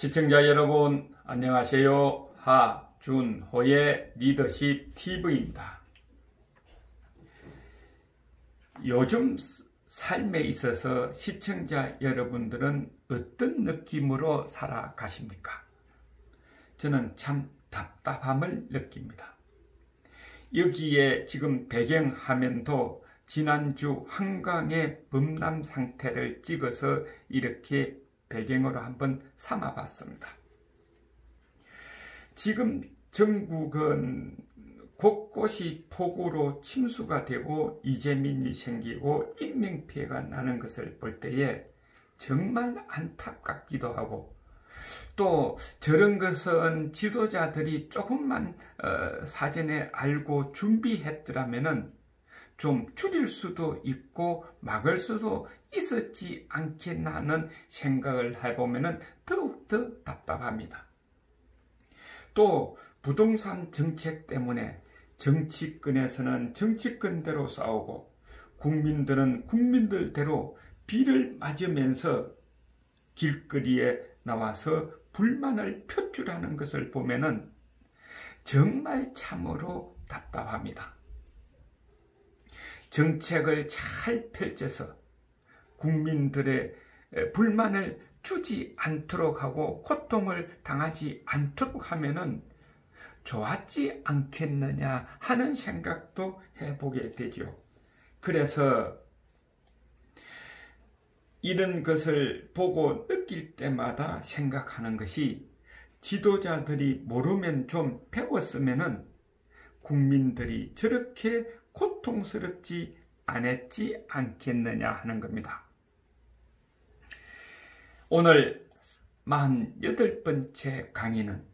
시청자 여러분 안녕하세요. 하준호의 리더십 TV입니다. 요즘 삶에 있어서 시청자 여러분들은 어떤 느낌으로 살아가십니까? 저는 참 답답함을 느낍니다. 여기에 지금 배경화면도 지난주 한강의 범람 상태를 찍어서 이렇게 배경으로 한번 삼아봤습니다. 지금 전국은 곳곳이 폭우로 침수가 되고 이재민이 생기고 인명피해가 나는 것을 볼 때에 정말 안타깝기도 하고, 또 저런 것은 지도자들이 조금만 사전에 알고 준비했더라면 좀 줄일 수도 있고 막을 수도 있었지 않겠나 하는 생각을 해보면 더욱더 답답합니다. 또 부동산 정책 때문에 정치권에서는 정치권대로 싸우고 국민들은 국민들대로 비를 맞으면서 길거리에 나와서 불만을 표출하는 것을 보면 정말 참으로 답답합니다. 정책을 잘 펼쳐서 국민들의 불만을 주지 않도록 하고 고통을 당하지 않도록 하면은 좋았지 않겠느냐 하는 생각도 해보게 되죠. 그래서 이런 것을 보고 느낄 때마다 생각하는 것이, 지도자들이 모르면 좀 배웠으면은 국민들이 저렇게 고통스럽지 않았지 않겠느냐 하는 겁니다. 오늘 48번째 강의는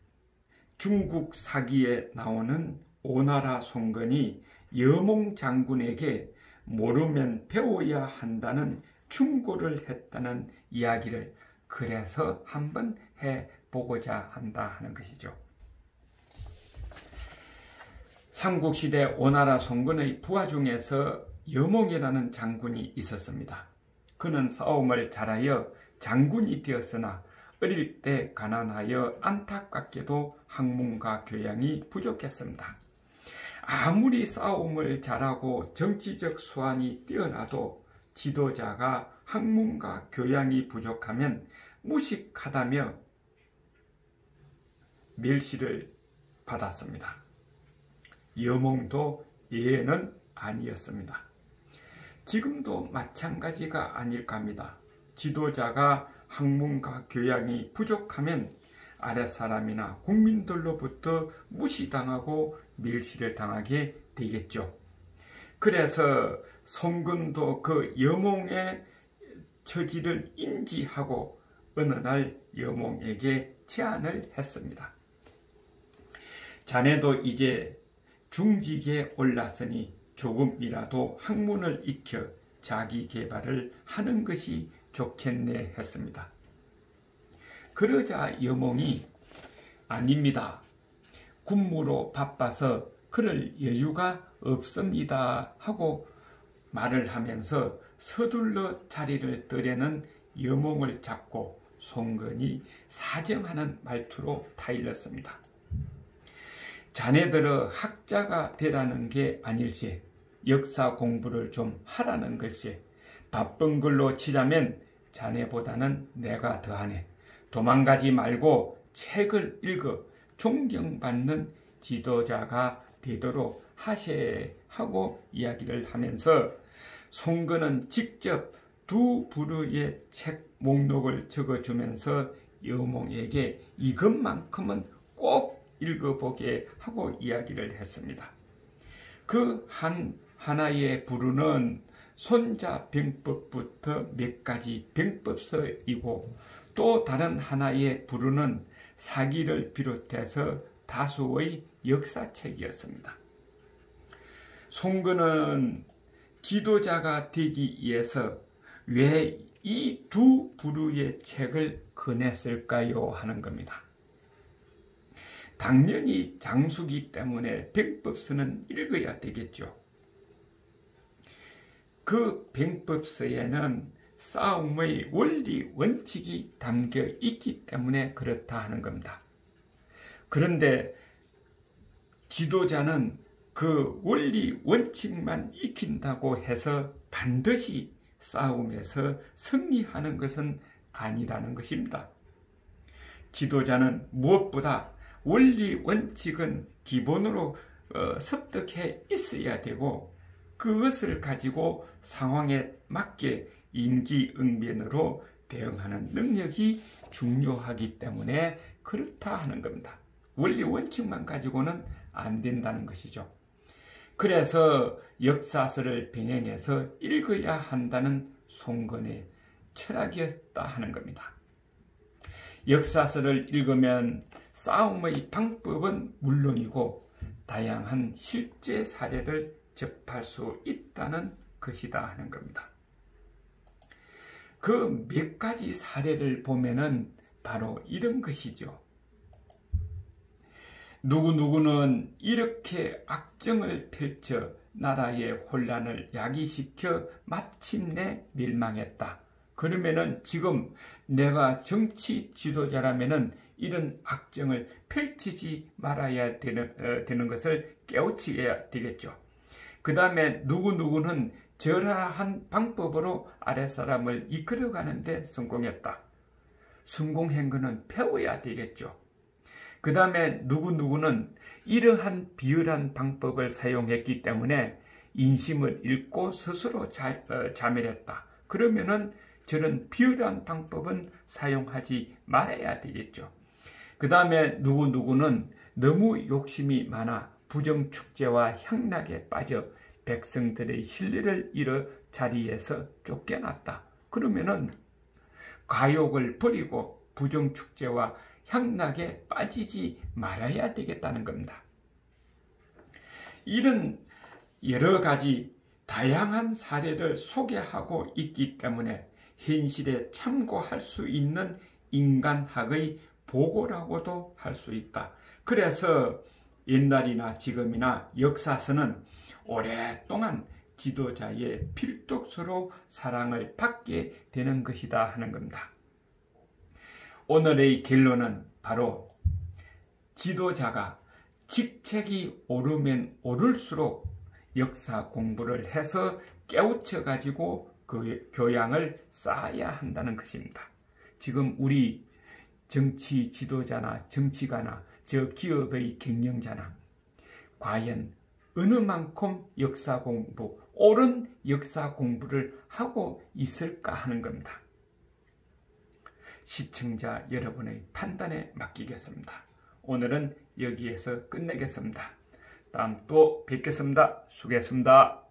중국 사기에 나오는 오나라 송건이 여몽 장군에게 모르면 배워야 한다는 충고를 했다는 이야기를 그래서 한번 해보고자 한다 하는 것이죠. 삼국시대 오나라 송건의 부하 중에서 여몽이라는 장군이 있었습니다. 그는 싸움을 잘하여 장군이 되었으나 어릴 때 가난하여 안타깝게도 학문과 교양이 부족했습니다. 아무리 싸움을 잘하고 정치적 수완이 뛰어나도 지도자가 학문과 교양이 부족하면 무식하다며 멸시를 받았습니다. 여몽도 예외는 아니었습니다. 지금도 마찬가지가 아닐까 합니다. 지도자가 학문과 교양이 부족하면 아랫사람이나 국민들로부터 무시당하고 멸시를 당하게 되겠죠. 그래서 송건도 그 여몽의 처지를 인지하고 어느 날 여몽에게 제안을 했습니다. 자네도 이제 중직에 올랐으니 조금이라도 학문을 익혀 자기 개발을 하는 것이 좋겠네 했습니다. 그러자 여몽이 아닙니다. 군무로 바빠서 그럴 여유가 없습니다 하고 말을 하면서 서둘러 자리를 떠려는 여몽을 잡고 송건이 사정하는 말투로 타일렀습니다. 자네들은 학자가 되라는 게 아닐세, 역사 공부를 좀 하라는 걸세. 바쁜 걸로 치자면 자네보다는 내가 더하네. 도망가지 말고 책을 읽어 존경받는 지도자가 되도록 하세 하고 이야기를 하면서 송건은 직접 두 부류의 책 목록을 적어주면서 여몽에게 이것만큼은 꼭 읽어보게 하고 이야기를 했습니다. 그 하나의 부류는 손자병법부터 몇 가지 병법서이고, 또 다른 하나의 부류는 사기를 비롯해서 다수의 역사책이었습니다. 송건은 지도자가 되기 위해서 왜 이 두 부류의 책을 꺼냈을까요 하는 겁니다. 당연히 장수기 때문에 병법서는 읽어야 되겠죠. 그 병법서에는 싸움의 원리 원칙이 담겨 있기 때문에 그렇다 하는 겁니다. 그런데 지도자는 그 원리 원칙만 익힌다고 해서 반드시 싸움에서 승리하는 것은 아니라는 것입니다. 지도자는 무엇보다 원리 원칙은 기본으로 습득해 있어야 되고 그것을 가지고 상황에 맞게 임기응변으로 대응하는 능력이 중요하기 때문에 그렇다 하는 겁니다. 원리 원칙만 가지고는 안 된다는 것이죠. 그래서 역사서를 병행해서 읽어야 한다는 송건의 철학이었다 하는 겁니다. 역사서를 읽으면 싸움의 방법은 물론이고 다양한 실제 사례를 접할 수 있다는 것이다 하는 겁니다. 그 몇 가지 사례를 보면은 바로 이런 것이죠. 누구누구는 이렇게 악정을 펼쳐 나라의 혼란을 야기시켜 마침내 멸망했다. 그러면은 지금 내가 정치 지도자라면은 이런 악정을 펼치지 말아야 되는 것을 깨우쳐야 되겠죠. 그 다음에 누구누구는 저러한 방법으로 아랫사람을 이끌어가는데 성공했다. 성공한 것은 배워야 되겠죠. 그 다음에 누구누구는 이러한 비열한 방법을 사용했기 때문에 인심을 잃고 스스로 자멸했다. 그러면은 저런 비열한 방법은 사용하지 말아야 되겠죠. 그 다음에 누구누구는 너무 욕심이 많아 부정축제와 향락에 빠져 백성들의 신뢰를 잃어 자리에서 쫓겨났다. 그러면은 과욕을 버리고 부정축제와 향락에 빠지지 말아야 되겠다는 겁니다. 이런 여러 가지 다양한 사례를 소개하고 있기 때문에 현실에 참고할 수 있는 인간학의 보고라고도 할 수 있다. 그래서 옛날이나 지금이나 역사서는 오랫동안 지도자의 필독서로 사랑을 받게 되는 것이다 하는 겁니다. 오늘의 결론은 바로 지도자가 직책이 오르면 오를수록 역사 공부를 해서 깨우쳐 가지고 그 교양을 쌓아야 한다는 것입니다. 지금 우리 정치 지도자나 정치가나 저 기업의 경영자나 과연 어느 만큼 역사 공부, 옳은 역사 공부를 하고 있을까 하는 겁니다. 시청자 여러분의 판단에 맡기겠습니다. 오늘은 여기에서 끝내겠습니다. 다음 또 뵙겠습니다. 수고했습니다.